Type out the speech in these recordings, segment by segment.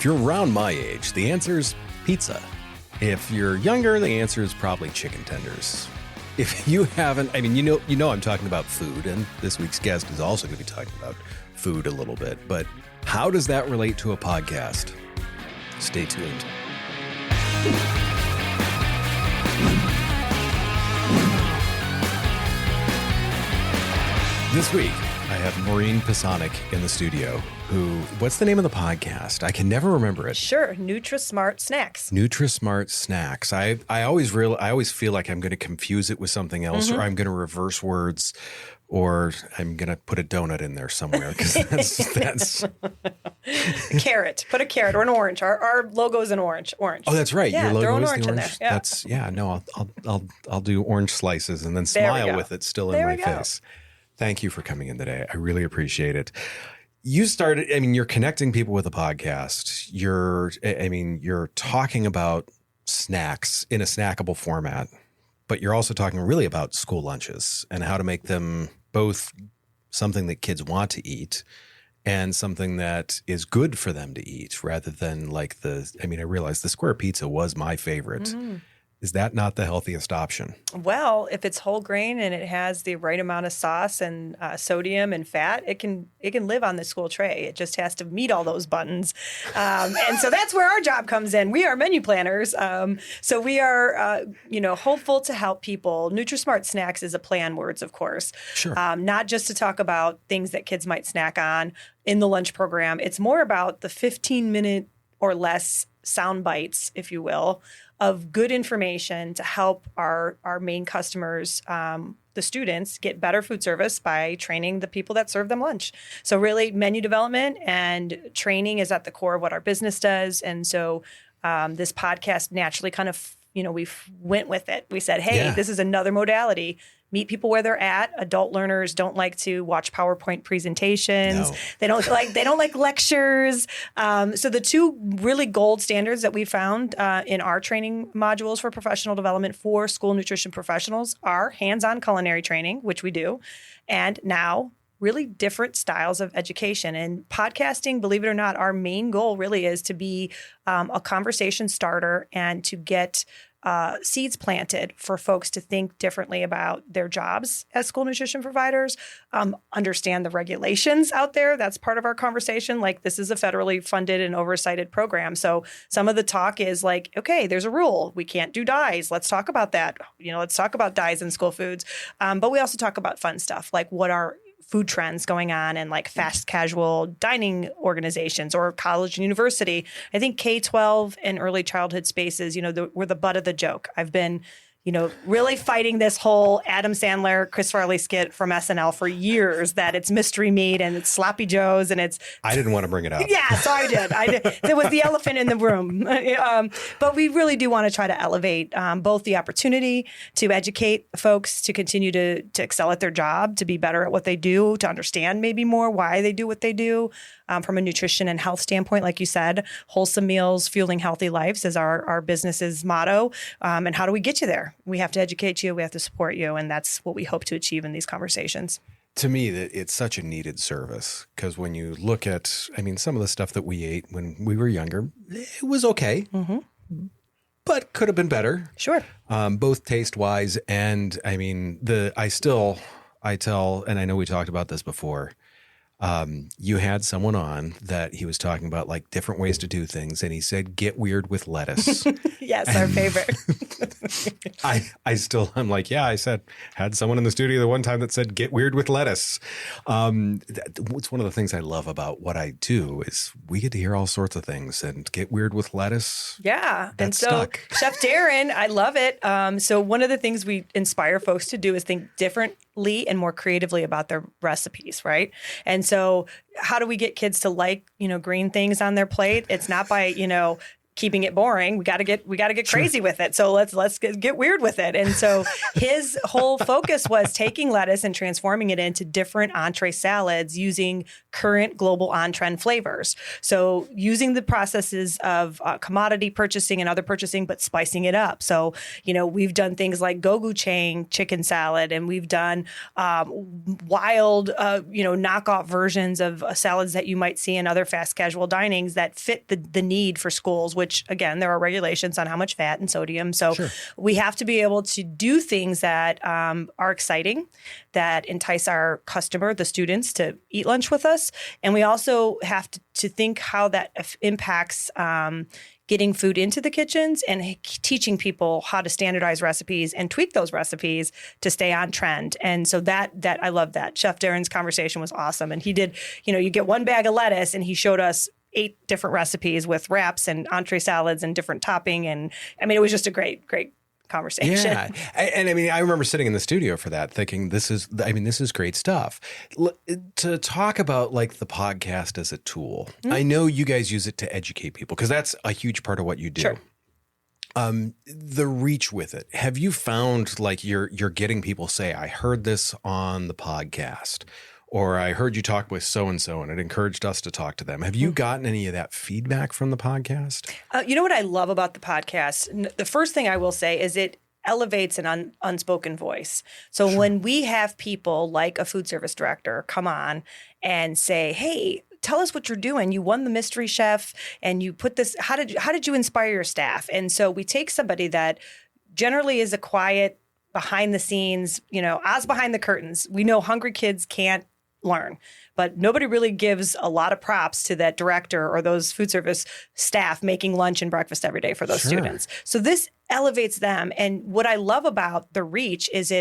If you're around my age, the answer is pizza. If you're younger, the answer is probably chicken tenders. If you haven't, I mean, you know I'm talking about food, and this week's guest is also going to be talking about food a little bit, but how does that relate to a podcast? Stay tuned. This week, I have Maureen Pisanick in the studio, what's the name of the podcast? I can never remember it. Sure, NutriSmart Snacks. NutriSmart Snacks. I always feel like I'm going to confuse it with something else, or I'm going to reverse words, or I'm going to put a donut in there somewhere, because that's Carrot. Put a carrot or an orange. Our logo is an orange. Orange. Oh, that's right. Yeah, your logo throw an is orange the in orange. there. Yeah. I'll do orange slices and then smile with it still in my face. Thank you for coming in today. I really appreciate it. You're connecting people with a podcast. You're talking about snacks in a snackable format, but you're also talking really about school lunches and how to make them both something that kids want to eat and something that is good for them to eat, rather than I realized the square pizza was my favorite. Mm-hmm. Is that not the healthiest option? Well, if it's whole grain and it has the right amount of sauce and sodium and fat, it can live on the school tray. It just has to meet all those buttons. And so that's where our job comes in. We are menu planners. So we are, hopeful to help people. NutriSmart Snacks is a play on words, of course. Sure. Not just to talk about things that kids might snack on in the lunch program. It's more about the 15-minute or less sound bites, if you will, of good information to help our main customers, the students, get better food service by training the people that serve them lunch. So really, menu development and training is at the core of what our business does. And so this podcast naturally kind of, we went with it. We said, hey, This is another modality. Meet people where they're at. Adult learners don't like to watch PowerPoint presentations. No. They don't like lectures. So the two really gold standards that we found in our training modules for professional development for school nutrition professionals are hands-on culinary training, which we do, and now really different styles of education. And podcasting, believe it or not, our main goal really is to be a conversation starter and to get seeds planted for folks to think differently about their jobs as school nutrition providers, understand the regulations out there. That's part of our conversation. Like, this is a federally funded and oversighted program. So some of the talk is like, okay, there's a rule. We can't do dyes. Let's talk about that. Let's talk about dyes in school foods. But we also talk about fun stuff, like what are food trends going on in like fast casual dining organizations or college and university. I think K-12 and early childhood spaces, we're the butt of the joke. I've been, really fighting this whole Adam Sandler, Chris Farley skit from SNL for years that it's mystery meat and it's sloppy joes and it's... I didn't want to bring it up. Yeah, so I did. There was the elephant in the room. But we really do want to try to elevate both the opportunity to educate folks to continue to excel at their job, to be better at what they do, to understand maybe more why they do what they do. From a nutrition and health standpoint, like you said, wholesome meals, fueling healthy lives is our business's motto. And how do we get you there? We have to educate you. We have to support you. And that's what we hope to achieve in these conversations. To me, it's such a needed service, because when you look at, some of the stuff that we ate when we were younger, it was okay, but could have been better. Sure. Both taste-wise and, I tell, and I know we talked about this before, you had someone on that he was talking about like different ways to do things, and he said, get weird with lettuce. Yes, our favorite. I'm like, I had someone in the studio the one time that said, get weird with lettuce. It's one of the things I love about what I do is we get to hear all sorts of things, and get weird with lettuce. Yeah. And so stuck. Chef Darren, I love it. So one of the things we inspire folks to do is think differently and more creatively about their recipes, right? And so how do we get kids to like, green things on their plate? It's not by, keeping it boring. We got to get crazy with it. So let's get weird with it. And so his whole focus was taking lettuce and transforming it into different entree salads using current global on-trend flavors. So using the processes of commodity purchasing and other purchasing, but spicing it up. So, we've done things like gochujang chicken salad, and we've done wild, knockoff versions of salads that you might see in other fast casual dinings that fit the need for schools, which, again, there are regulations on how much fat and sodium. So we have to be able to do things that are exciting, that entice our customer, the students, to eat lunch with us. And we also have to think how that impacts getting food into the kitchens and teaching people how to standardize recipes and tweak those recipes to stay on trend. And so that I love that. Chef Darren's conversation was awesome. And he did, you get one bag of lettuce and he showed us 8 different recipes with wraps and entree salads and different topping. And I mean, it was just a great conversation. Yeah. And I mean, I remember sitting in the studio for that thinking, this is great stuff. To talk about like the podcast as a tool, I know you guys use it to educate people because that's a huge part of what you do. Sure. The reach with it. Have you found like you're getting people say, I heard this on the podcast, or I heard you talk with so-and-so and it encouraged us to talk to them. Have you gotten any of that feedback from the podcast? You know what I love about the podcast? The first thing I will say is it elevates an unspoken voice. So when we have people like a food service director come on and say, hey, tell us what you're doing. You won the mystery chef and you put this, how did you inspire your staff? And so we take somebody that generally is a quiet, behind the scenes, Oz behind the curtains. We know hungry kids can't learn, but nobody really gives a lot of props to that director or those food service staff making lunch and breakfast every day for those students. So this elevates them. And what I love about the reach is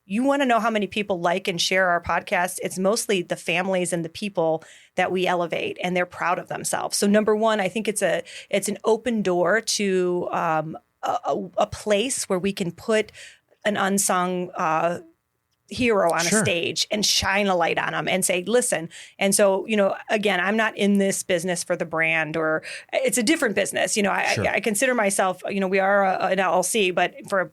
you want to know how many people like and share our podcast. It's mostly the families and the people that we elevate, and they're proud of themselves. So number one, I think it's an open door to a place where we can put an unsung hero on a stage and shine a light on them and say, listen. And so, again, I'm not in this business for the brand, or it's a different business. I consider myself, we are an LLC, but for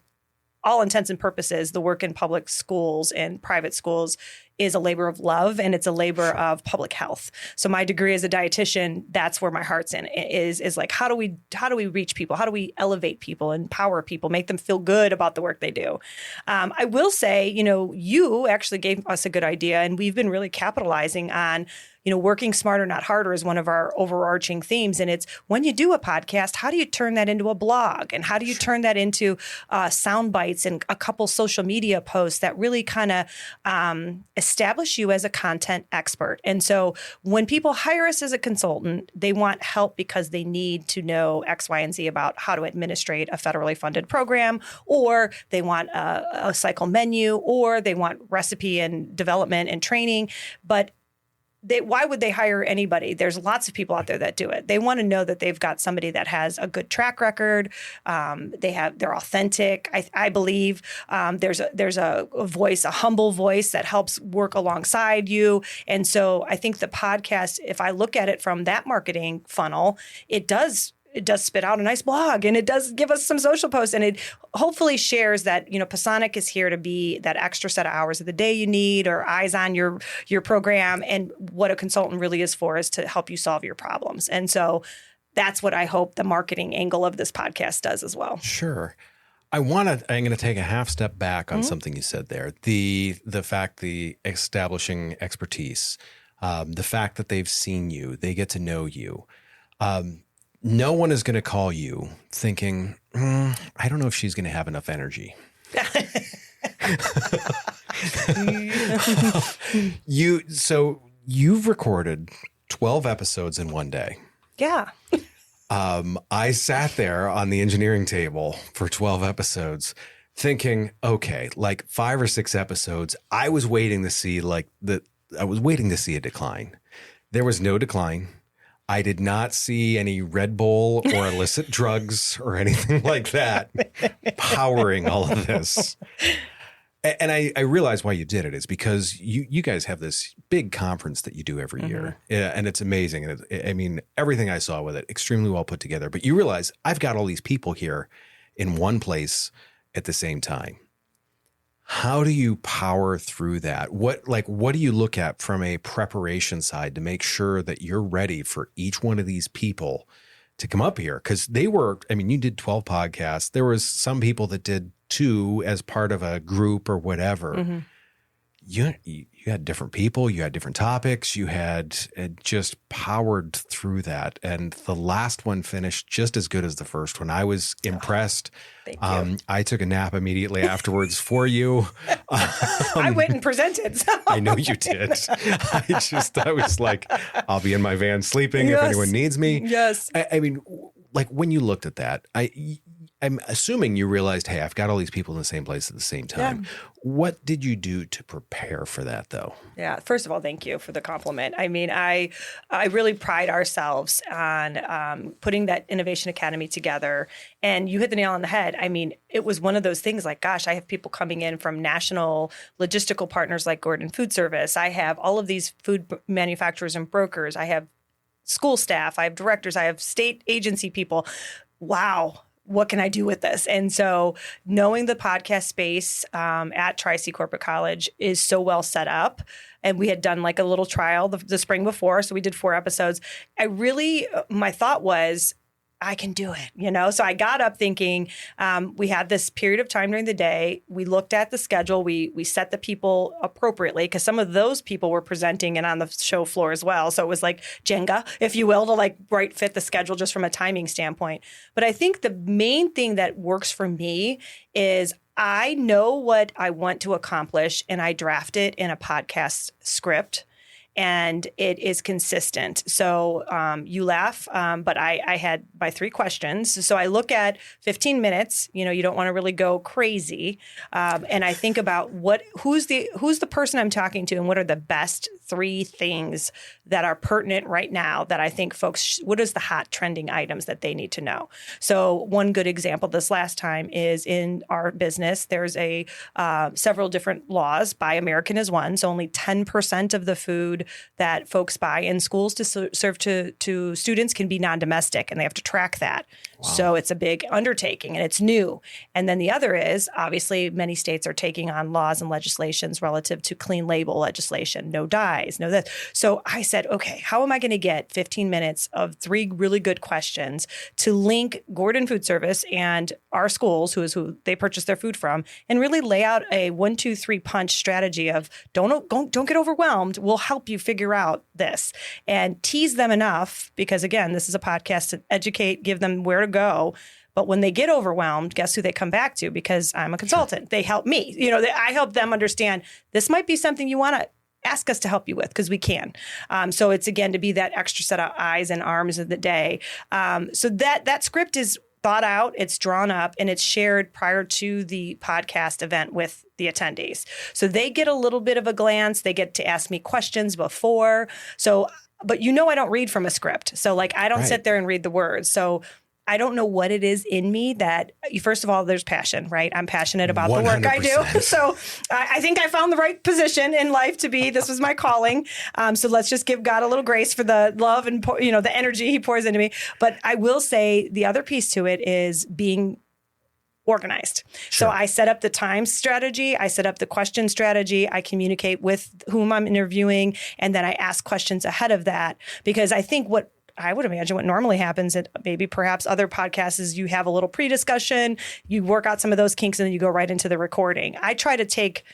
all intents and purposes, the work in public schools and private schools is a labor of love, and it's a labor of public health. So my degree as a dietitian, that's where my heart's in, is like, how do we reach people? How do we elevate people, empower people, make them feel good about the work they do? I will say, you actually gave us a good idea, and we've been really capitalizing on, working smarter, not harder is one of our overarching themes. And it's when you do a podcast, how do you turn that into a blog? And how do you turn that into sound bites and a couple social media posts that really kind of establish you as a content expert? And so when people hire us as a consultant, they want help because they need to know X, Y, and Z about how to administrate a federally funded program, or they want a cycle menu, or they want recipe and development and training. But why would they hire anybody? There's lots of people out there that do it. They want to know that they've got somebody that has a good track record. They're authentic. I believe there's a voice, a humble voice that helps work alongside you. And so I think the podcast, if I look at it from that marketing funnel, it does spit out a nice blog, and it does give us some social posts, and it hopefully shares that, Pisanick is here to be that extra set of hours of the day you need, or eyes on your program. And what a consultant really is for is to help you solve your problems. And so that's what I hope the marketing angle of this podcast does as well. Sure. I'm going to take a half step back on something you said there. The establishing expertise, the fact that they've seen you, they get to know you. No one is going to call you thinking, I don't know if she's going to have enough energy. You've recorded 12 episodes in one day. Yeah. I sat there on the engineering table for 12 episodes thinking, okay, like 5 or 6 episodes, I was waiting to see a decline. There was no decline. I did not see any Red Bull or illicit drugs or anything like that powering all of this. And I realize why you did it is because you guys have this big conference that you do every year. And it's amazing. And I mean, everything I saw with it, extremely well put together. But you realize I've got all these people here in one place at the same time. How do you power through that? What do you look at from a preparation side to make sure that you're ready for each one of these people to come up here? Because you did 12 podcasts. There was some people that did 2 as part of a group or whatever. You had different people, you had different topics, you had just powered through that. And the last one finished just as good as the first one. I was impressed. Thank you. I took a nap immediately afterwards for you. I went and presented. So. I know you did. I was like, I'll be in my van sleeping if anyone needs me. Yes. I mean, like when you looked at that, I'm assuming you realized, hey, I've got all these people in the same place at the same time. Yeah. What did you do to prepare for that, though? Yeah. First of all, thank you for the compliment. I mean, I really pride ourselves on putting that Innovation Academy together. And you hit the nail on the head. I mean, it was one of those things like, gosh, I have people coming in from national logistical partners like Gordon Food Service. I have all of these food manufacturers and brokers. I have school staff. I have directors. I have state agency people. Wow. What can I do with this? And so knowing the podcast space at Tri-C Corporate College is so well set up. And we had done like a little trial the spring before. So we did 4 episodes. My thought was, I can do it, So I got up thinking we had this period of time during the day. We looked at the schedule. We set the people appropriately because some of those people were presenting and on the show floor as well. So it was like Jenga, if you will, to like right fit the schedule just from a timing standpoint. But I think the main thing that works for me is I know what I want to accomplish and I draft it in a podcast script. And it is consistent. So you laugh, but I had my 3 questions. So I look at 15 minutes. You don't want to really go crazy, and I think about who's the person I'm talking to, and what are the best 3 things that are pertinent right now that I think folks. What is the hot trending items that they need to know? So one good example this last time is in our business. There's several different laws. Buy American is one. So only 10% of the food that folks buy in schools to serve to students can be non-domestic, and they have to track that. Wow. So it's a big undertaking, and it's new. And then the other is, obviously, many states are taking on laws and legislations relative to clean label legislation, no dyes, no this. So I said, okay, how am I going to get 15 minutes of 3 really good questions to link Gordon Food Service and our schools, who is who they purchase their food from, and really lay out a 1, 2, 3 punch strategy of don't get overwhelmed. We'll help you figure out this and tease them enough because, again, this is a podcast to educate, give them where to go. But when they get overwhelmed, guess who they come back to? Because I'm a consultant. Sure. They help me. I help them understand this might be something you want to ask us to help you with because we can. So it's, again, to be that extra set of eyes and arms of the day. So that script is thought out, it's drawn up, and it's shared prior to the podcast event with the attendees. So they get a little bit of a glance. They get to ask me questions before. So, but I don't read from a script. So I don't sit there and read the words. So I don't know what it is in me that, first of all, there's passion, right? I'm passionate about 100%. The work I do. So I think I found the right position in life this was my calling. So let's just give God a little grace for the love and, the energy he pours into me. But I will say the other piece to it is being organized. Sure. So I set up the time strategy. I set up the question strategy. I communicate with whom I'm interviewing. And then I ask questions ahead of that, because I think what I would imagine what normally happens at maybe perhaps other podcasts is you have a little pre-discussion, you work out some of those kinks, and then you go right into the recording. I try to take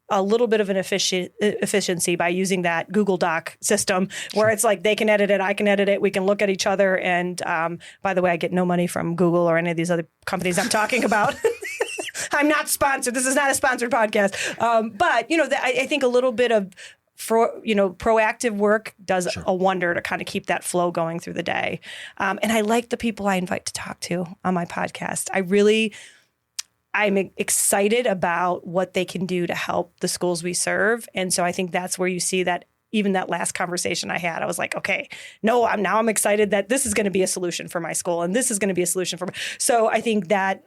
a little bit of an efficiency by using that Google Doc system where it's like they can edit it, I can edit it, we can look at each other. And by the way, I get no money from Google or any of these other companies I'm talking about. I'm not sponsored. This is not a sponsored podcast. But, I think a little bit of proactive work does a wonder to kind of keep that flow going through the day. And I like the people I invite to talk to on my podcast. I'm excited about what they can do to help the schools we serve. And so I think that's where you see that even that last conversation I had, I was like, okay, I'm excited that this is going to be a solution for my school and this is going to be a solution for me. So I think that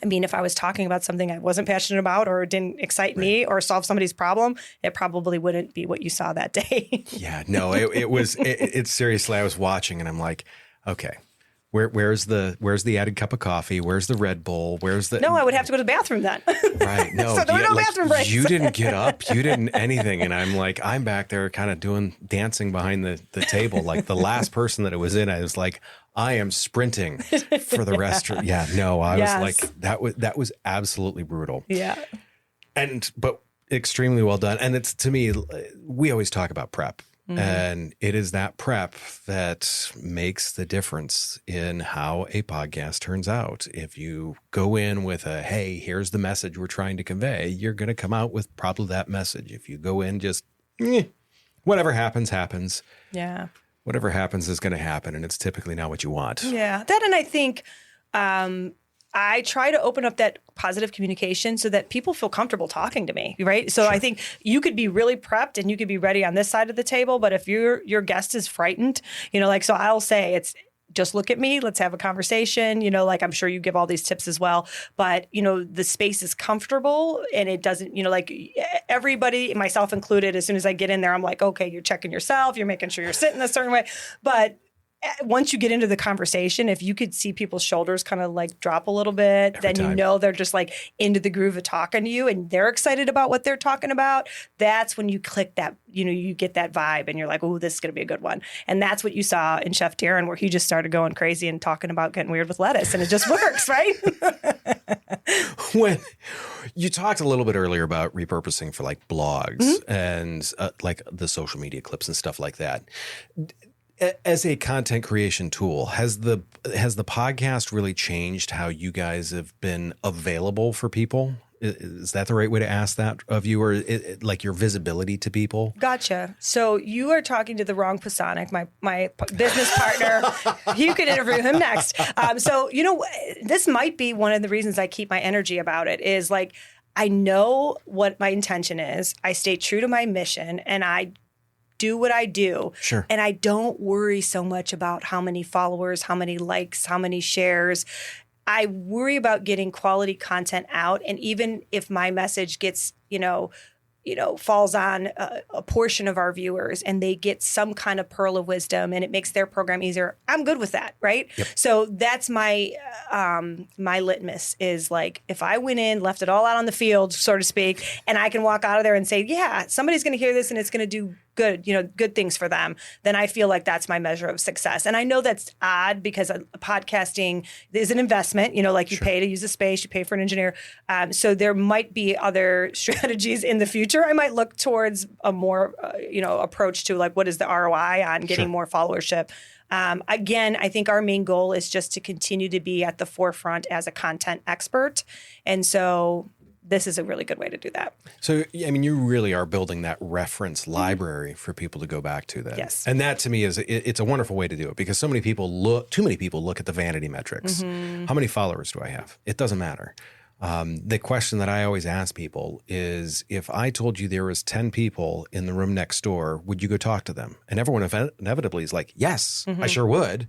I mean, if I was talking about something I wasn't passionate about or didn't excite me or solve somebody's problem, it probably wouldn't be what you saw that day. Yeah, no, it's seriously, I was watching and I'm like, okay, where's the added cup of coffee? Where's the Red Bull? Where's the... No, I would have to go to the bathroom then. Right. No, so there were no bathroom breaks. You didn't get up. You didn't anything. And I'm like, I'm back there kind of dancing behind the table. Like the last person that it was in, I was like, I am sprinting for the restaurant. Yeah, no, I was like, that was absolutely brutal. Yeah. But extremely well done. And it's, to me, we always talk about prep. Mm-hmm. And it is that prep that makes the difference in how a podcast turns out. If you go in with hey, here's the message we're trying to convey, you're going to come out with probably that message. If you go in just, whatever happens, happens. Yeah. Whatever happens is going to happen. And it's typically not what you want. Yeah. That, and I think I try to open up that positive communication so that people feel comfortable talking to me, right? So I think you could be really prepped and you could be ready on this side of the table, but if your guest is frightened, so I'll say it's just look at me, let's have a conversation, I'm sure you give all these tips as well, but the space is comfortable and it doesn't, everybody, myself included, as soon as I get in there, I'm like, okay, you're checking yourself, you're making sure you're sitting a certain way, but once you get into the conversation, if you could see people's shoulders kind of like drop a little bit, every then time. They're just like into the groove of talking to you and they're excited about what they're talking about. That's when you click that, you get that vibe and you're like, oh, this is going to be a good one. And that's what you saw in Chef Darren, where he just started going crazy and talking about getting weird with lettuce, and it just works, right? When you talked a little bit earlier about repurposing for like blogs mm-hmm. and like the social media clips and stuff like that. As a content creation tool, has the podcast really changed how you guys have been available for people? Is that the right way to ask that of you, or like your visibility to people? Gotcha. So you are talking to the wrong Pisanick, my business partner. You can interview him next. So this might be one of the reasons I keep my energy about it. Is like I know what my intention is. I stay true to my mission, and I do what I do. Sure. And I don't worry so much about how many followers, how many likes, how many shares. I worry about getting quality content out. And even if my message gets, falls on a portion of our viewers and they get some kind of pearl of wisdom and it makes their program easier, I'm good with that, right? Yep. So that's my my litmus is like, if I went in, left it all out on the field, so to speak, and I can walk out of there and say, yeah, somebody's going to hear this and it's going to do good things for them, then I feel like that's my measure of success. And I know that's odd because podcasting is an investment, like you pay to use a space, you pay for an engineer. So there might be other strategies in the future. I might look towards a more, approach to like, what is the ROI on getting more followership? Again, I think our main goal is just to continue to be at the forefront as a content expert. And so this is a really good way to do that. So, I mean, you really are building that reference library for people to go back to then. Yes. And that to me it's a wonderful way to do it, because too many people look at the vanity metrics. Mm-hmm. How many followers do I have? It doesn't matter. The question that I always ask people is, if I told you there was 10 people in the room next door, would you go talk to them? And everyone inevitably is like, yes, mm-hmm. I sure would.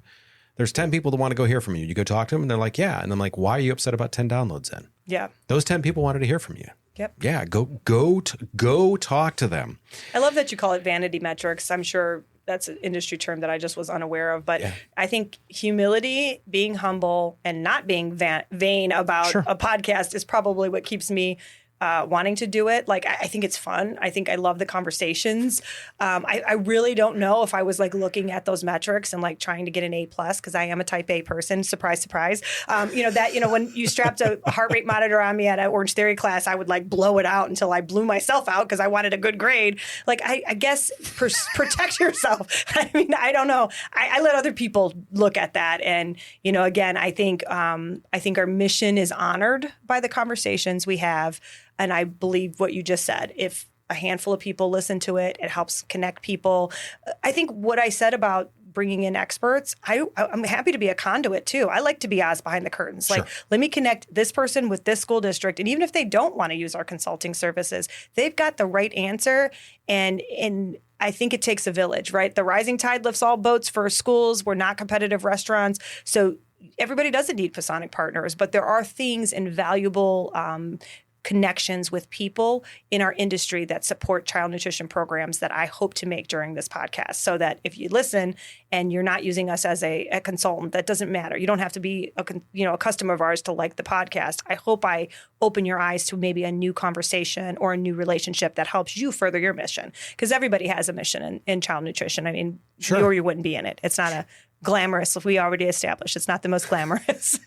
There's 10 people that want to go hear from you. You go talk to them and they're like, yeah. And I'm like, why are you upset about 10 downloads then? Yeah. Those 10 people wanted to hear from you. Yep. Yeah. Go talk to them. I love that you call it vanity metrics. I'm sure that's an industry term that I just was unaware of. But I think humility, being humble, and not being vain about a podcast is probably what keeps me wanting to do it. Like, I think it's fun. I think I love the conversations. I really don't know if I was like looking at those metrics and like trying to get an A+, because I am a type A person. Surprise, surprise. When you strapped a heart rate monitor on me at an Orange Theory class, I would like blow it out until I blew myself out because I wanted a good grade. Like, I guess protect yourself. I mean, I don't know. I let other people look at that. And, again, I think our mission is honored by the conversations we have. And I believe what you just said. If a handful of people listen to it, it helps connect people. I think what I said about bringing in experts, I'm happy to be a conduit too. I like to be eyes behind the curtains. Sure. Like, let me connect this person with this school district. And even if they don't want to use our consulting services, they've got the right answer. And I think it takes a village, right? The rising tide lifts all boats for schools. We're not competitive restaurants. So everybody doesn't need Pisanick partners, but there are things and valuable connections with people in our industry that support child nutrition programs that I hope to make during this podcast, so that if you listen and you're not using us as a consultant, that doesn't matter. You don't have to be a customer of ours to like the podcast. I hope I open your eyes to maybe a new conversation or a new relationship that helps you further your mission, because everybody has a mission in child nutrition. I mean, sure. You or you wouldn't be in it. It's not a glamorous, we already established. It's not the most glamorous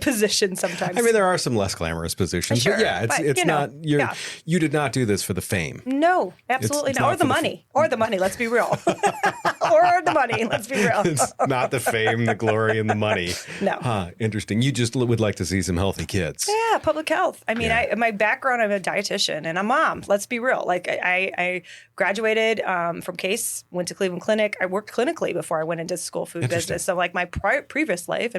position sometimes. I mean, there are some less glamorous positions, sure, but yeah, it's not, you did not do this for the fame. No, absolutely not. Or the money. Or the money, let's be real. Or the money, let's be real. It's not the fame, the glory, and the money. No. Huh, interesting. You just would like to see some healthy kids. Yeah, public health. I mean, my background, I'm a dietitian and a mom. Let's be real. Like I graduated from Case, went to Cleveland Clinic. I worked clinically before I went into school food business. So like my previous life,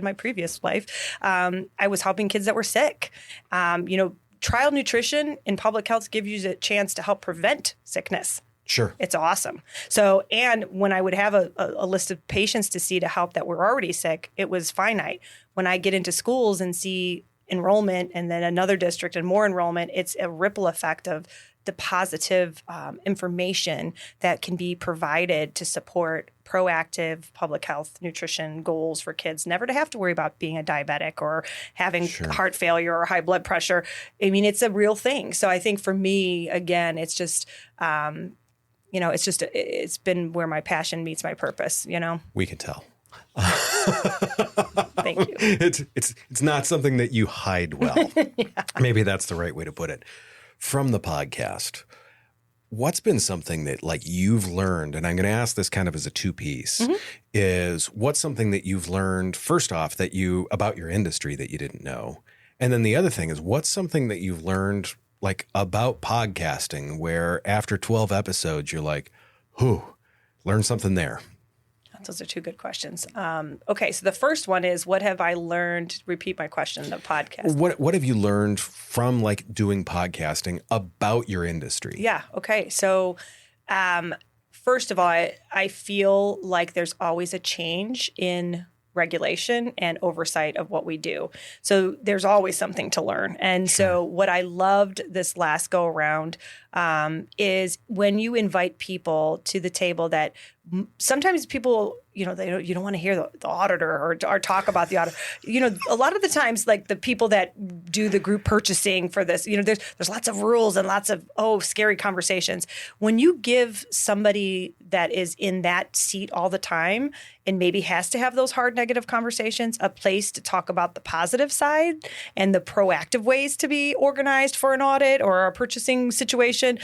I was helping kids that were sick. Trial nutrition in public health gives you a chance to help prevent sickness. Sure. It's awesome. So, and when I would have a list of patients to see to help that were already sick, it was finite. When I get into schools and see enrollment and then another district and more enrollment, it's a ripple effect of the positive information that can be provided to support proactive public health nutrition goals for kids, never to have to worry about being a diabetic or having heart failure or high blood pressure. I mean, it's a real thing. So I think for me, again, it's just, it's been where my passion meets my purpose, We can tell. Thank you. It's not something that you hide well. Yeah. Maybe that's the right way to put it. From the podcast, what's been something that you've learned, and I'm going to ask this kind of as a two-piece, is what's something that you've learned, first off, about your industry that you didn't know? And then the other thing is, what's something that you've learned about podcasting where after 12 episodes, you're like, learned something there? Those are two good questions. Okay, so the first one is, what have I learned? Repeat my question, the podcast. What have you learned from doing podcasting about your industry? Yeah, okay. So first of all, I feel like there's always a change in regulation and oversight of what we do. So there's always something to learn. And so what I loved this last go around is when you invite people to the table that sometimes people, you don't want to hear the auditor or talk about the auditor. A lot of the times, the people that do the group purchasing for this, there's lots of rules and lots of, scary conversations. When you give somebody that is in that seat all the time and maybe has to have those hard negative conversations, a place to talk about the positive side and the proactive ways to be organized for an audit or a purchasing situation,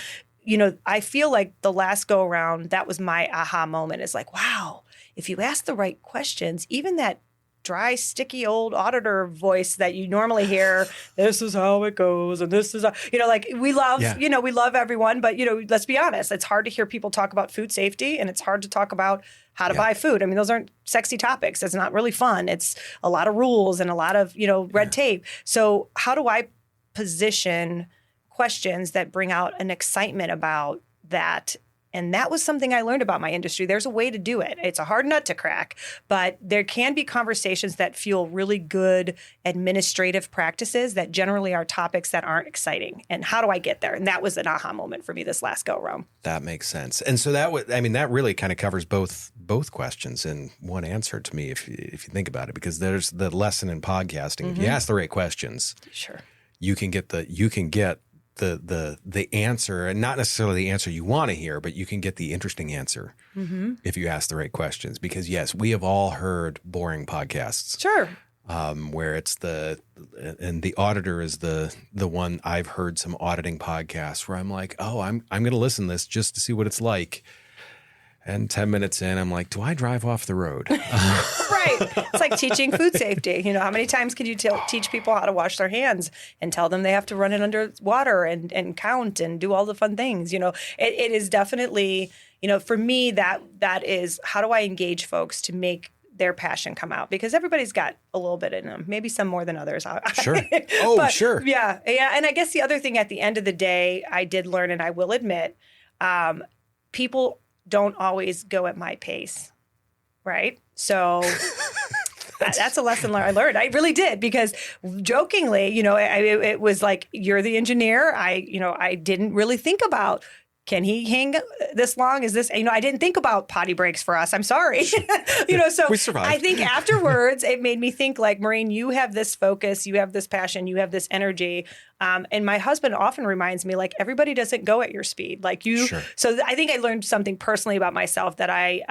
I feel like the last go around, that was my aha moment, is wow, if you ask the right questions, even that dry, sticky old auditor voice that you normally hear, this is how it goes, and this is, we love, we love everyone, but, let's be honest, it's hard to hear people talk about food safety, and it's hard to talk about how to buy food. I mean, those aren't sexy topics. It's not really fun. It's a lot of rules and a lot of, red tape. So how do I position questions that bring out an excitement about that? And that was something I learned about my industry. There's a way to do it. It's a hard nut to crack, but there can be conversations that fuel really good administrative practices that generally are topics that aren't exciting. And how do I get there? And that was an aha moment for me this last go around. That makes sense. And so that really kind of covers both questions in one answer to me, if you think about it, because there's the lesson in podcasting. If you ask the right questions, you can get the answer, and not necessarily the answer you want to hear, but you can get the interesting answer if you ask the right questions. Because yes, we have all heard boring podcasts. Sure. Where it's and the auditor is the one. I've heard some auditing podcasts where I'm like, I'm going to listen to this just to see what it's like. And 10 minutes in, I'm like, do I drive off the road? Right. It's like teaching food safety. How many times can you teach people how to wash their hands and tell them they have to run it under water and count and do all the fun things? It is definitely, for me, that is, how do I engage folks to make their passion come out? Because everybody's got a little bit in them, maybe some more than others. Sure. Sure. Yeah. And I guess the other thing at the end of the day, I did learn, and I will admit, people don't always go at my pace, right? So That's a lesson I learned. I really did, because jokingly, it was like, you're the engineer. I didn't really think about, can he hang this long? Is this, I didn't think about potty breaks for us. I'm sorry. So we survived. I think afterwards it made me think, like, Maureen, you have this focus, you have this passion, you have this energy. And my husband often reminds me, like, everybody doesn't go at your speed. Like you. Sure. So I think I learned something personally about myself that I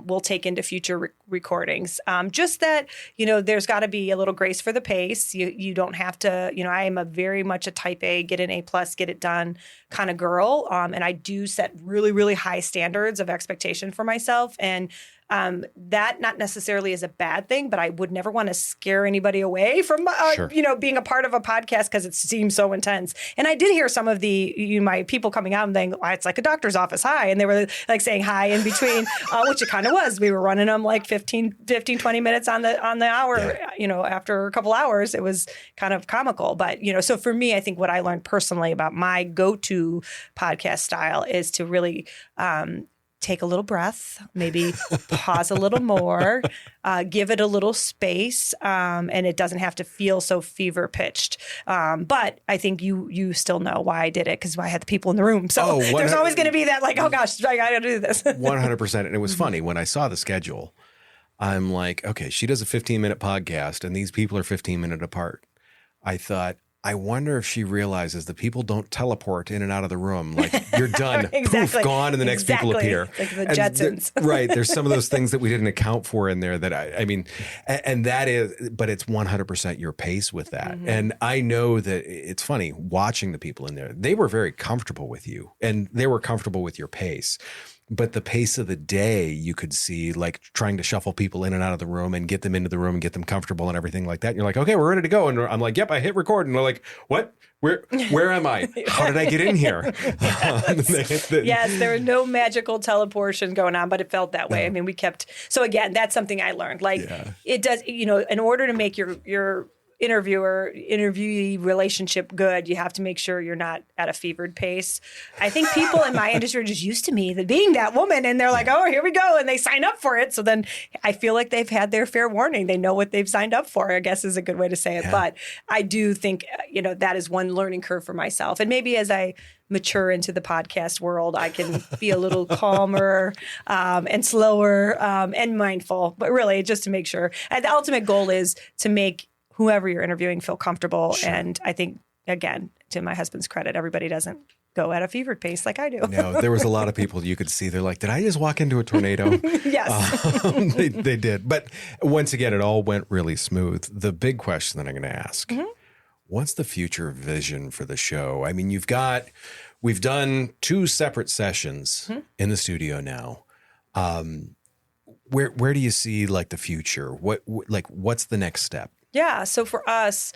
will take into future recordings. Just that, there's got to be a little grace for the pace. You don't have to, I am very much a type A, get an A+, get it done kind of girl. And I do set really, really high standards of expectation for myself. And that not necessarily is a bad thing, but I would never want to scare anybody away from, being a part of a podcast, because it seems so intense. And I did hear some of my people coming out and saying, it's like a doctor's office. Hi. And they were like saying hi in between, which it kind of was. We were running them like 15, 20 minutes on the hour, after a couple hours. It was kind of comical. But, so for me, I think what I learned personally about my go-to podcast style is to really, take a little breath, maybe pause a little more, give it a little space, and it doesn't have to feel so fever pitched. But I think you still know why I did it, because I had the people in the room. So there's always going to be that, like, oh gosh, I got to do this. 100%. And it was funny when I saw the schedule. I'm like, okay, she does a 15-minute podcast, and these people are 15 minutes apart. I thought, I wonder if she realizes that people don't teleport in and out of the room. Like, you're done, exactly. Poof, gone, and the next people appear. Like the Jetsons. Right. There's some of those things that we didn't account for in there that and that is, but it's 100% your pace with that. Mm-hmm. And I know that it's funny watching the people in there. They were very comfortable with you, and they were comfortable with your pace. But the pace of the day, you could see, like, trying to shuffle people in and out of the room and get them into the room and get them comfortable and everything like that. And you're like, okay, we're ready to go. And I'm like, yep, I hit record. And they're like, what? Where am I? How did I get in here? Yes, there was no magical teleportation going on, but it felt that way. No. I mean, so again, that's something I learned. Like, It does, in order to make your interviewee relationship good, you have to make sure you're not at a fevered pace. I think people in my industry are just used to me being that woman, and they're like, oh, here we go, and they sign up for it. So then I feel like they've had their fair warning. They know what they've signed up for, I guess is a good way to say it. Yeah. But I do think, that is one learning curve for myself. And maybe as I mature into the podcast world, I can be a little calmer and slower and mindful, but really just to make sure. And the ultimate goal is to make whoever you're interviewing feel comfortable. Sure. And I think, again, to my husband's credit, everybody doesn't go at a fevered pace like I do. No, there was a lot of people you could see. They're like, did I just walk into a tornado? Yes. They did. But once again, it all went really smooth. The big question that I'm going to ask, what's the future vision for the show? I mean, we've done 2 separate sessions in the studio now. Where do you see, like, the future? What's the next step? Yeah. So for us,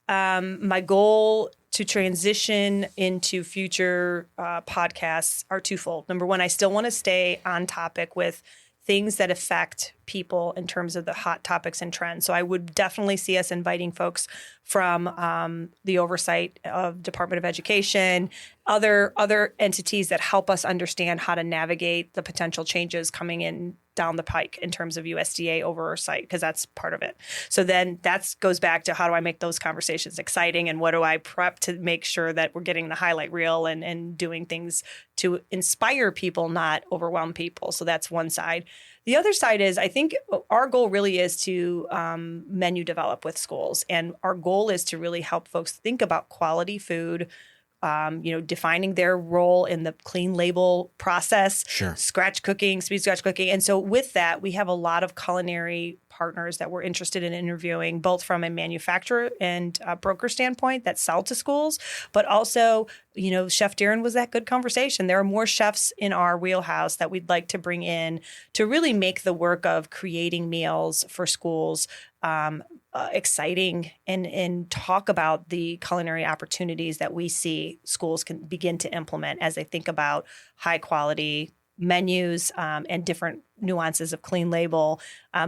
my goal to transition into future podcasts are twofold. Number one, I still want to stay on topic with things that affect people in terms of the hot topics and trends. So I would definitely see us inviting folks from the oversight of Department of Education, other entities that help us understand how to navigate the potential changes coming in down the pike in terms of USDA oversight, because that's part of it. So then that goes back to, how do I make those conversations exciting, and what do I prep to make sure that we're getting the highlight reel and doing things to inspire people, not overwhelm people. So that's one side. The other side is, I think our goal really is to menu develop with schools. And our goal is to really help folks think about quality food, defining their role in the clean label process, scratch cooking, speed scratch cooking. And so with that, we have a lot of culinary partners that we're interested in interviewing, both from a manufacturer and broker standpoint that sell to schools, but also, Chef Darren was that good conversation. There are more chefs in our wheelhouse that we'd like to bring in to really make the work of creating meals for schools exciting, and talk about the culinary opportunities that we see schools can begin to implement as they think about high quality menus and different nuances of clean label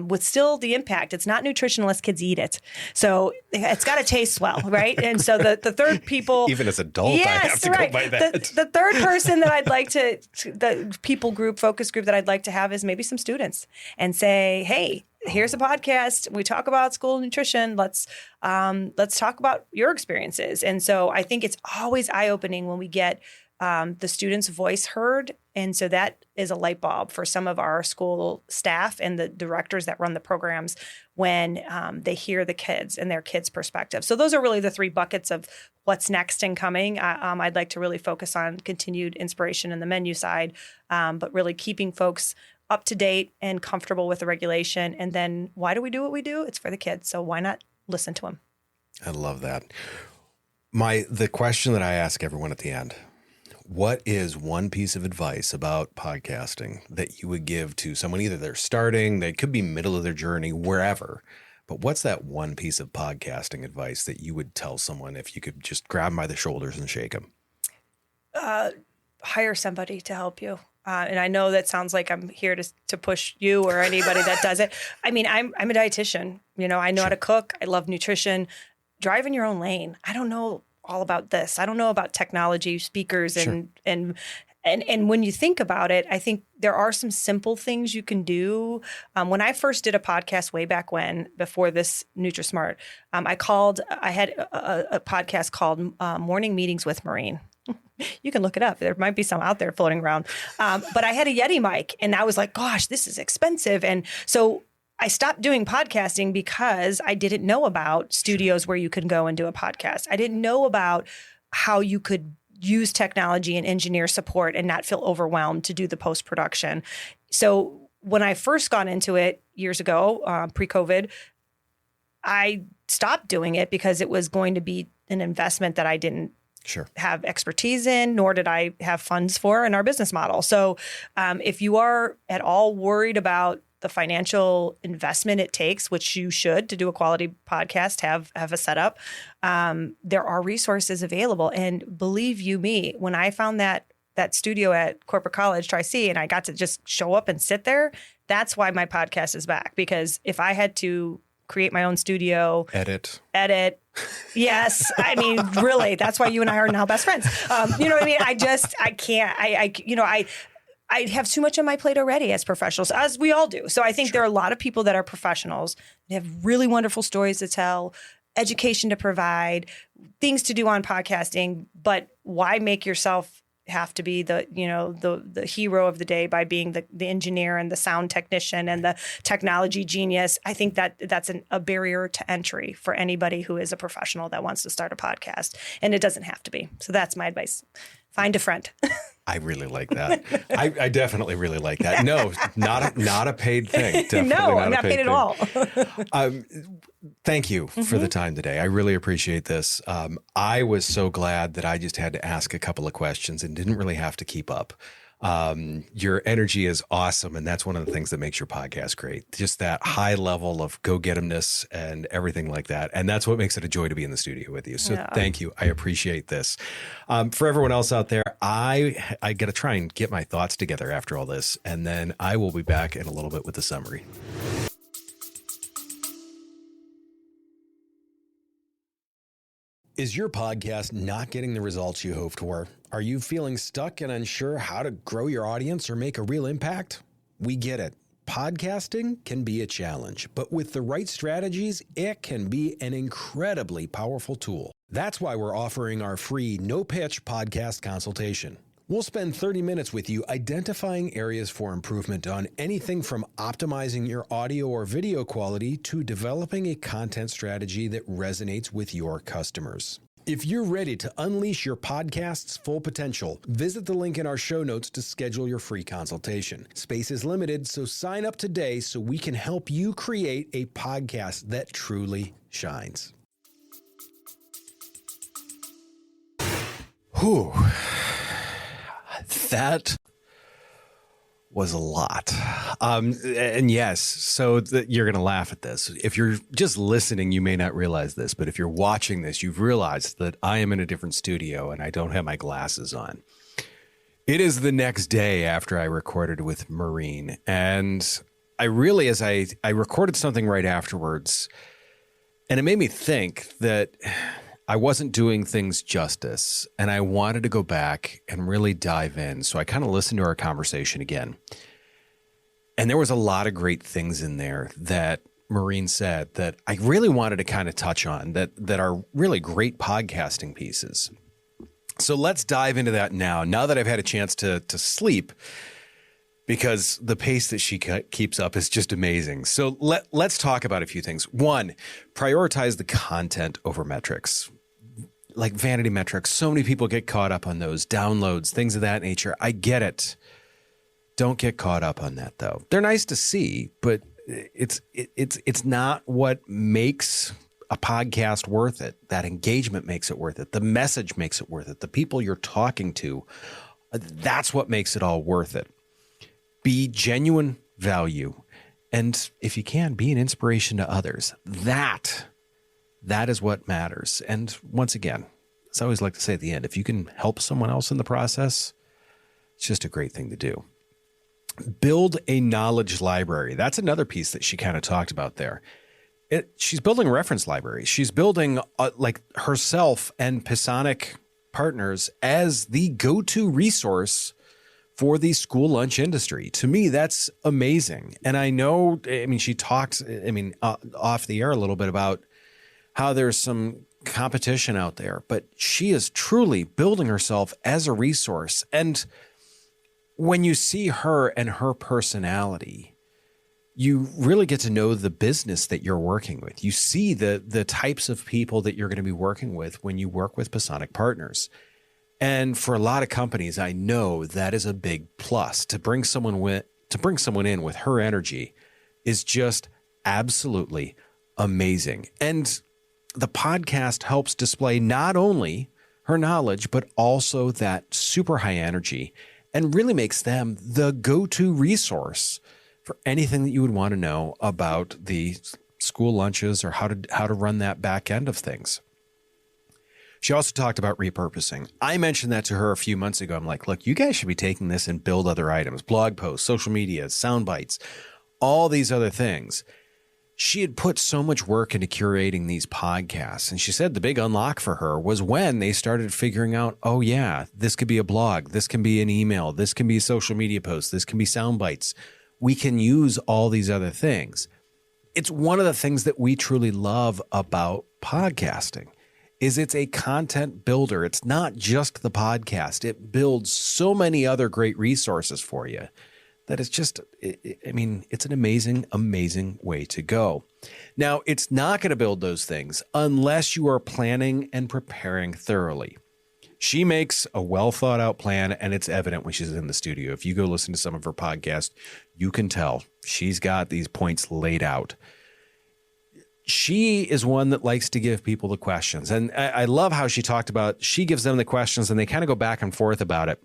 with still the impact. It's not nutrition unless kids eat it. So it's got to taste well, right? And so the third people... Even as adult, yes, I have to go by that. The third person that I'd like to, the people group, focus group that I'd like to have is maybe some students and say, hey, here's a podcast. We talk about school nutrition. Let's talk about your experiences. And so I think it's always eye-opening when we get the student's voice heard. And so that is a light bulb for some of our school staff and the directors that run the programs when they hear the kids and their kids' perspective. So those are really the 3 buckets of what's next and coming. I'd like to really focus on continued inspiration in the menu side, but really keeping folks up to date and comfortable with the regulation. And then why do we do what we do? It's for the kids. So why not listen to them? I love that. The question that I ask everyone at the end, what is one piece of advice about podcasting that you would give to someone, either they're starting, they could be middle of their journey, wherever, but what's that one piece of podcasting advice that you would tell someone if you could just grab them by the shoulders and shake them? Hire somebody to help you. And I know that sounds like I'm here to push you or anybody that does it. I mean, I'm a dietitian. I know how to cook. I love nutrition. Drive in your own lane. I don't know all about this. I don't know about technology, speakers, and when you think about it, I think there are some simple things you can do. When I first did a podcast way back when, before this NutriSmart, I had a podcast called Morning Meetings with Maureen. You can look it up. There might be some out there floating around. But I had a Yeti mic and I was like, gosh, this is expensive. And so I stopped doing podcasting because I didn't know about studios where you can go and do a podcast. I didn't know about how you could use technology and engineer support and not feel overwhelmed to do the post-production. So when I first got into it years ago, pre-COVID, I stopped doing it because it was going to be an investment that I didn't have expertise in, nor did I have funds for in our business model. So if you are at all worried about the financial investment it takes, which you should, to do a quality podcast, have a setup, there are resources available. And believe you me, when I found that studio at Corporate College, Tri-C, and I got to just show up and sit there, that's why my podcast is back. Because if I had to create my own studio, edit. Yes. I mean, really, that's why you and I are now best friends. You know what I mean? I can't, I have too much on my plate already as professionals, as we all do. So I think there are a lot of people that are professionals that have really wonderful stories to tell, education to provide, things to do on podcasting, but why make yourself have to be the hero of the day by being the engineer and the sound technician and the technology genius? I think that's a barrier to entry for anybody who is a professional that wants to start a podcast, and it doesn't have to be. So that's my advice. Find a friend. I really like that. I definitely really like that. No, not a paid thing. Definitely no, I'm not paid at all. Thank you for the time today. I really appreciate this. I was so glad that I just had to ask a couple of questions and didn't really have to keep up. Your energy is awesome, and that's one of the things that makes your podcast great. Just that high level of go-get-emness and everything like that. And that's what makes it a joy to be in the studio with you. So Thank you. I appreciate this. For everyone else out there, I got to try and get my thoughts together after all this, and then I will be back in a little bit with the summary. Is your podcast not getting the results you hoped for? Are you feeling stuck and unsure how to grow your audience or make a real impact? We get it. Podcasting can be a challenge, but with the right strategies, it can be an incredibly powerful tool. That's why we're offering our free no-pitch podcast consultation. We'll spend 30 minutes with you identifying areas for improvement on anything from optimizing your audio or video quality to developing a content strategy that resonates with your customers. If you're ready to unleash your podcast's full potential, visit the link in our show notes to schedule your free consultation. Space is limited, so sign up today so we can help you create a podcast that truly shines. Whew. That was a lot. And yes, so you're going to laugh at this. If you're just listening, you may not realize this, but if you're watching this, you've realized that I am in a different studio and I don't have my glasses on. It is the next day after I recorded with Maureen. And I really, as I recorded something right afterwards, and it made me think that I wasn't doing things justice, and I wanted to go back and really dive in. So I kind of listened to our conversation again. And there was a lot of great things in there that Maureen said that I really wanted to kind of touch on that are really great podcasting pieces. So let's dive into that now that I've had a chance to sleep, because the pace that she keeps up is just amazing. So let's talk about a few things. One, prioritize the content over metrics. Like vanity metrics, so many people get caught up on those, downloads, things of that nature. I get it. Don't get caught up on that, though. They're nice to see, but it's not what makes a podcast worth it. That engagement makes it worth it. The message makes it worth it. The people you're talking to, that's what makes it all worth it. Be genuine value. And if you can, be an inspiration to others. That is what matters. And once again, as I always like to say at the end, if you can help someone else in the process, it's just a great thing to do. Build a knowledge library. That's another piece that she kind of talked about there. She's building a reference library. She's building like herself and Pisanick Partners as the go-to resource for the school lunch industry. To me, that's amazing. And I know, she talks, off the air a little bit about how there's some competition out there, but she is truly building herself as a resource. And when you see her and her personality, you really get to know the business that you're working with. You see the types of people that you're going to be working with when you work with Pisanick Partners. And for a lot of companies, I know that is a big plus. To bring someone in with her energy is just absolutely amazing. And the podcast helps display not only her knowledge, but also that super high energy, and really makes them the go-to resource for anything that you would want to know about the school lunches or how to run that back end of things. She also talked about repurposing. I mentioned that to her a few months ago. I'm like, look, you guys should be taking this and build other items, blog posts, social media, sound bites, all these other things. She had put so much work into curating these podcasts. And she said the big unlock for her was when they started figuring out, oh yeah, this could be a blog. This can be an email. This can be a social media post. This can be sound bites. We can use all these other things. It's one of the things that we truly love about podcasting is it's a content builder. It's not just the podcast. It builds so many other great resources for you that it's just, it's an amazing, amazing way to go. Now, it's not going to build those things unless you are planning and preparing thoroughly. She makes a well thought out plan, and it's evident when she's in the studio. If you go listen to some of her podcasts, you can tell she's got these points laid out. She is one that likes to give people the questions. And I love how she talked about, she gives them the questions and they kind of go back and forth about it.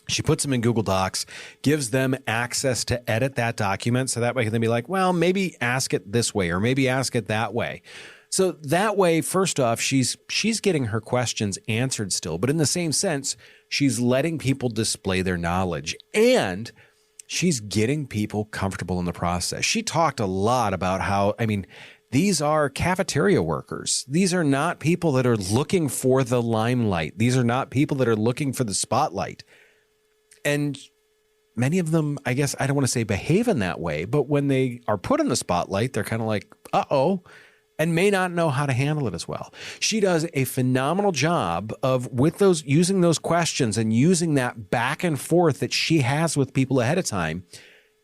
She puts them in Google Docs, gives them access to edit that document. So that way they can be like, well, maybe ask it this way or maybe ask it that way. So that way, first off, she's getting her questions answered still. But in the same sense, she's letting people display their knowledge and she's getting people comfortable in the process. She talked a lot about how, these are cafeteria workers. These are not people that are looking for the limelight. These are not people that are looking for the spotlight. And many of them, I guess, I don't want to say behave in that way, but when they are put in the spotlight, they're kind of like, uh-oh, and may not know how to handle it as well. She does a phenomenal job of using those questions and using that back and forth that she has with people ahead of time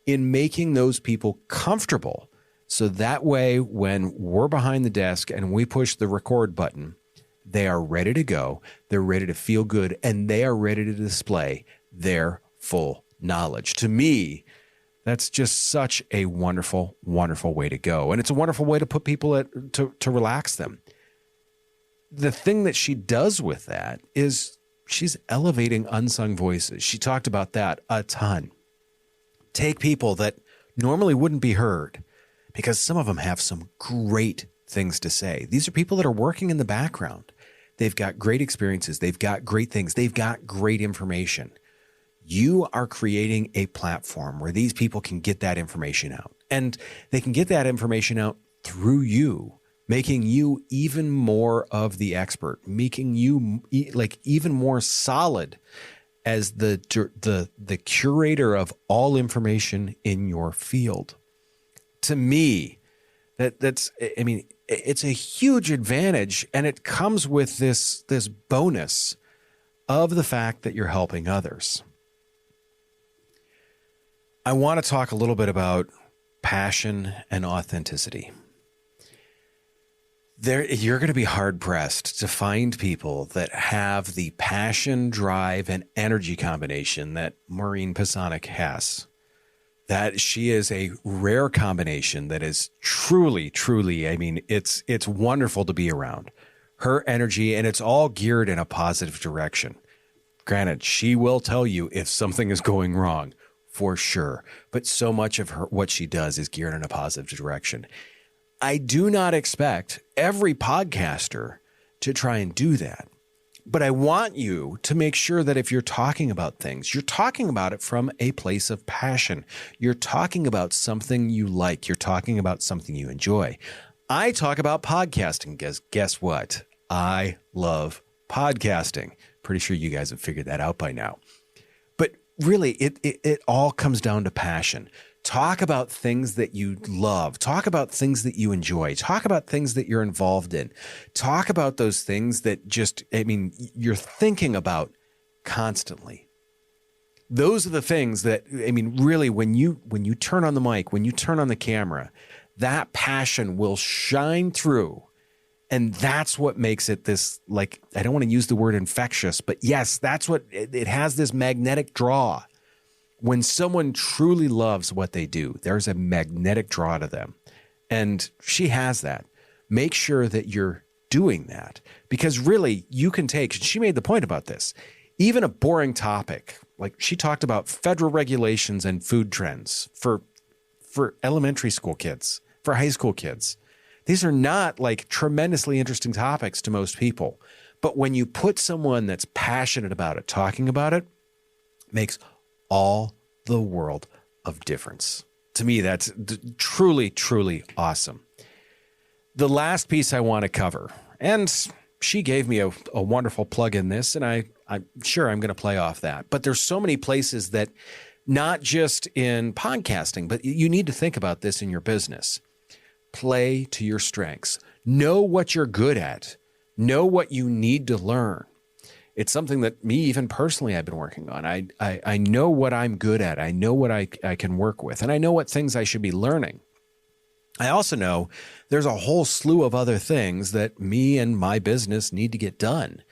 in making those people comfortable. So that way, when we're behind the desk and we push the record button, they are ready to go. They're ready to feel good, and they are ready to display their full knowledge. To me, that's just such a wonderful, wonderful way to go. And it's a wonderful way to put people to relax them. The thing that she does with that is she's elevating unsung voices. She talked about that a ton. Take people that normally wouldn't be heard, because some of them have some great things to say. These are people that are working in the background. They've got great experiences. They've got great things. They've got great information. You are creating a platform where these people can get that information out. And they can get that information out through you, making you even more of the expert, making you like even more solid as the curator of all information in your field. To me, that's it's a huge advantage, and it comes with this bonus of the fact that you're helping others. I want to talk a little bit about passion and authenticity. You're going to be hard-pressed to find people that have the passion, drive, and energy combination that Maureen Pisanick has. That she is a rare combination that is truly, truly, it's wonderful to be around. Her energy, and it's all geared in a positive direction. Granted, she will tell you if something is going wrong, for sure. But so much of what she does is geared in a positive direction. I do not expect every podcaster to try and do that. But I want you to make sure that if you're talking about things, you're talking about it from a place of passion. You're talking about something you like. You're talking about something you enjoy. I talk about podcasting. Guess what? I love podcasting. Pretty sure you guys have figured that out by now. But really, it all comes down to passion. Talk about things that you love. Talk about things that you enjoy. Talk about things that you're involved in. Talk about those things that you're thinking about constantly. Those are the things that, really, when you turn on the mic, when you turn on the camera, that passion will shine through. And that's what makes it this, I don't want to use the word infectious, but yes, that's what it has, this magnetic draw. When someone truly loves what they do, there's a magnetic draw to them. And she has that. Make sure that you're doing that, because really you can take, she made the point about this, even a boring topic, like she talked about federal regulations and food trends for elementary school kids, for high school kids. These are not tremendously interesting topics to most people. But when you put someone that's passionate about it, talking about it, makes all the world of difference. To me, that's truly, truly awesome. The last piece I want to cover, and she gave me a wonderful plug in this, and I'm sure I'm going to play off that. But there's so many places that, not just in podcasting, but you need to think about this in your business. Play to your strengths. Know what you're good at. Know what you need to learn. It's something that me, even personally, I've been working on. I know what I'm good at. I know what I can work with, and I know what things I should be learning. I also know there's a whole slew of other things that me and my business need to get done.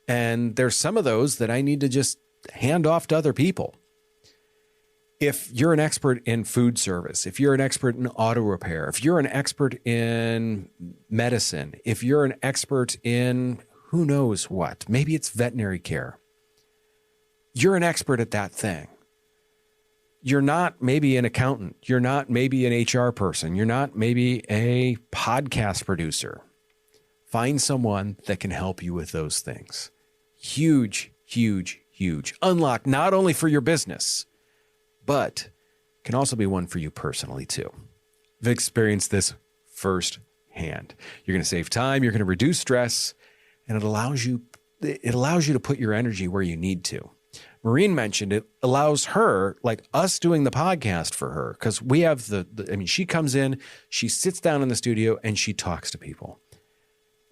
And there's some of those that I need to just hand off to other people. If you're an expert in food service, if you're an expert in auto repair, if you're an expert in medicine, if you're an expert in who knows what, maybe it's veterinary care, you're an expert at that thing. You're not maybe an accountant. You're not maybe an HR person. You're not maybe a podcast producer. Find someone that can help you with those things. Huge, huge, huge unlock, not only for your business, but can also be one for you personally too. I've experienced this firsthand. You're going to save time. You're going to reduce stress, and it allows you to put your energy where you need to. Maureen mentioned it allows her, like us doing the podcast for her, because we have she comes in, she sits down in the studio, and she talks to people.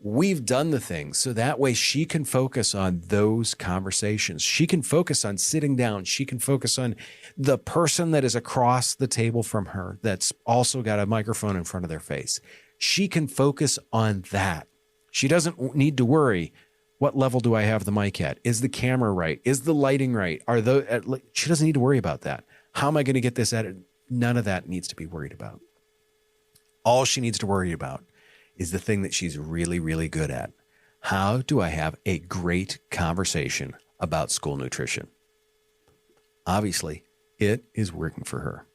We've done the things so that way she can focus on those conversations. She can focus on sitting down. She can focus on the person that is across the table from her that's also got a microphone in front of their face. She can focus on that. She doesn't need to worry, what level do I have the mic at? Is the camera right? Is the lighting right? She doesn't need to worry about that. How am I going to get this edited? None of that needs to be worried about. All she needs to worry about is the thing that she's really, really good at. How do I have a great conversation about school nutrition? Obviously, it is working for her.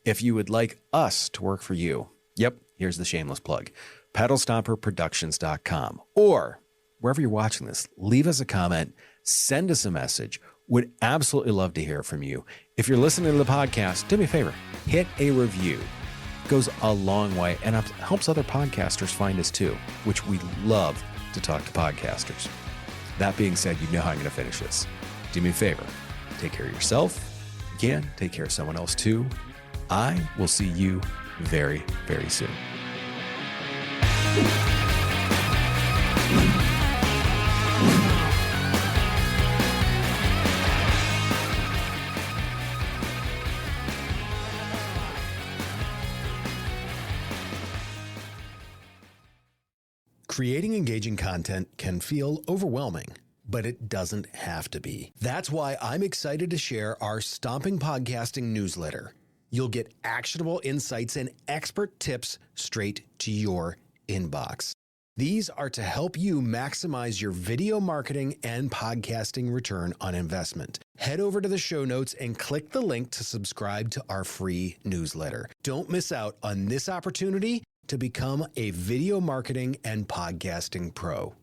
If you would like us to work for you, here's the shameless plug, pedalstomperproductions.com, or wherever you're watching this, leave us a comment, send us a message. Would absolutely love to hear from you. If you're listening to the podcast, do me a favor, hit a review. It goes a long way and helps other podcasters find us too, which we love to talk to podcasters. That being said, you know how I'm going to finish this. Do me a favor, take care of yourself. If you can, take care of someone else too. I will see you very, very soon. Creating engaging content can feel overwhelming, but it doesn't have to be. That's why I'm excited to share our Stomping Podcasting newsletter. You'll get actionable insights and expert tips straight to your inbox. These are to help you maximize your video marketing and podcasting return on investment. Head over to the show notes and click the link to subscribe to our free newsletter. Don't miss out on this opportunity to become a video marketing and podcasting pro.